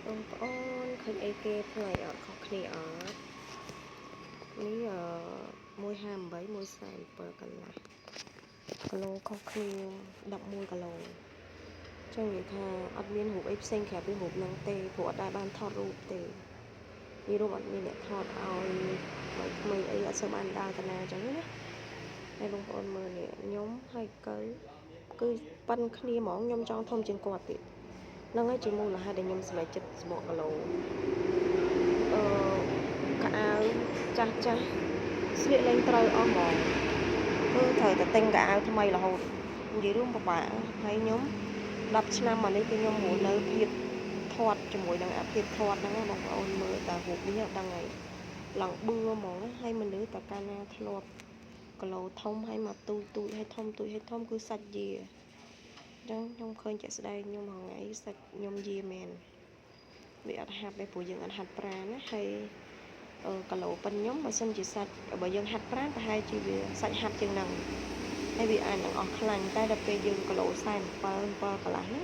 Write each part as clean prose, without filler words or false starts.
បងប្អូនឃើញអីគេថ្លៃអត់ខុសគ្នាអត់នេះ158 147កន្លះគីឡូខុសគ្នា11គីឡូចឹងនិយាយថាអត់មានរូបអីផ្សេងក្រៅពីរូបហ្នឹងទេព្រោះអត់ដែលបានថតរូបទេនេះរូបអត់មានអ្នកថតឲ្យថ្មីអីអត់សូវបានដើរតាណាចឹងណាហើយបងប្អូនមើលនេះខ្ញុំហើយកើគឺប៉ិនគ្នាហ្មងខ្ញុំចង់ធំជាងគាត់ទៀតហ្នឹងហើយជាមូលហេតុដែលខ្ញុំសម្រេចចិត្តស្បកគីឡូកៅអៅចាស់ស្លៀកលេងត្រូវអស់ហ្មងគឺត្រូវតែទិញកៅអៅថ្មីរហូតនិយាយរួមពិបាកហើយខ្ញុំ10ឆ្នាំមកនេះគឺខ្ញុំរស់នៅភាពធាត់ជាមួយនឹងអាភាពធាត់ហ្នឹងបងប្អូនមើលតែរូបនេះអត់ដឹងហើយឡើងបឿហ្មងហើយមនុស្សតែកាលណាធ្លាប់គីឡូធំហើយមកទូចហើយធំគឺសាច់យាអញ្ចឹងខ្ញុំឃើញជាក់ស្ដែងខ្ញុំហងៃសាច់ខ្ញុំយាមែនវាអត់ហាប់ទេព្រោះយើងអត់ហាត់ប្រាណណាហើយគីឡូប៉ុនខ្ញុំបើសិនជាសាច់បើយើងហាត់ប្រាណប្រហែលជាវាសាច់ហាត់ជាងហ្នឹងហើយវាអាចនឹងអស់ខ្លាញ់តែដល់ពេលយើងគីឡូ47 7កន្លះហ្នឹង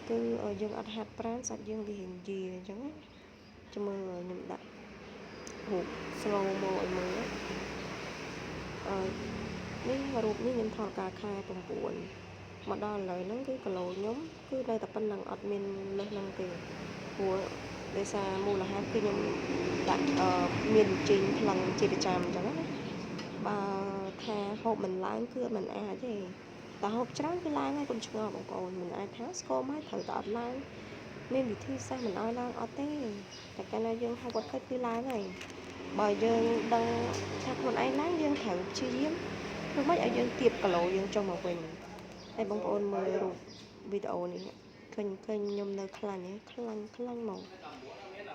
គឺយើងអត់ហាត់ប្រាណសាច់យើងវារៀងយាអញ្ចឹងណាចាំមើលខ្ញុំដាក់រូប slow mo ឲ្យមើលនេះរូបនេះខ្ញុំថតកាលខែ9មកដល់ឥឡូវហ្នឹងគឺគីឡូខ្ញុំគឺនៅតែប៉ុណ្្នឹងអត់មានលើសហ្នឹងទេព្រោះដោយសារមូលហេតុគឺខ្ញុំដាក់មានជីងថ្លឹងជាប្រចាំអញ្ចឹងណាបើថាហូបមិនឡើងគឺមិនអាចទេតែហូបច្រើនគឺឡើងហើយកុំឆ្ងល់បងប្អូនមិនអាចថាស្គមហើយត្រូវតែអត់ឡើងមានវិធីសាស្ត្រមិនឲ្យឡើងអត់ទេតែកាលណាយើងហូបអត់ខិតគឺឡើងហើយបើយើងដឹងថាខ្លួនឯងឡើងយើងត្រូវព្យាយាមធ្វើម៉េចឲ្យយើងទាបគីឡូយើងចុះមកវិញហើយបងប្អូនមើលរូបវីដេអូនេះឃើញខ្ញុំនៅខ្លាញ់មក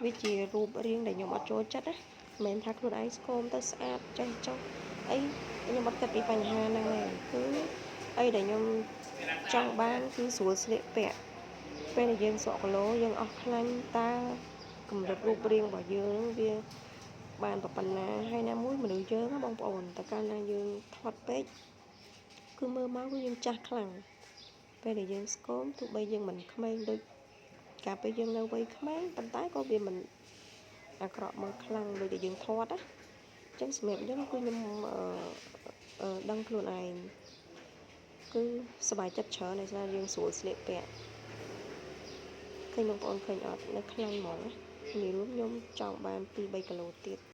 វាជារូបរាងដែលខ្ញុំអត់ចូលចិត្តណាមិនមែនថាខ្លួនឯងស្គមទៅស្អាតចេះចុះអីខ្ញុំអត់គិតពីបញ្ហាហ្នឹងទេគឺអីដែលខ្ញុំចង់បានគឺស្រួលស្លៀកពាក់ពេលដែលយើងសក់គីឡូយើងអស់ខ្លាញ់តើកម្រិតរូបរាងរបស់យើងវាបានប៉ុណ្ណាហើយណាមួយមនុស្សយើងណាបងប្អូនតែកាលណាយើងថត់ពេកគឺមើលមកគឺយើងចាស់ខ្លាំងពេលដែលយើងស្គមទោះបីយើងមិនក្មេងដូចកាលពេលយើងនៅវ័យក្មេងប៉ុន្តែក៏វាមិនអាក្រក់មើលខ្លាំងដូចដែលយើងធាត់ណាអញ្ចឹងសម្រាប់ខ្ញុំគឺខ្ញុំដឹងខ្លួនឯងគឺសប្បាយចិត្តច្រើនដោយសារយើងស្រួលស្លៀកពាក់ឃើញបងប្អូនឃើញអត់នៅខ្លាំងហ្មងណានិយាយរួមខ្ញុំចង់បាន 2-3 គីឡូទៀត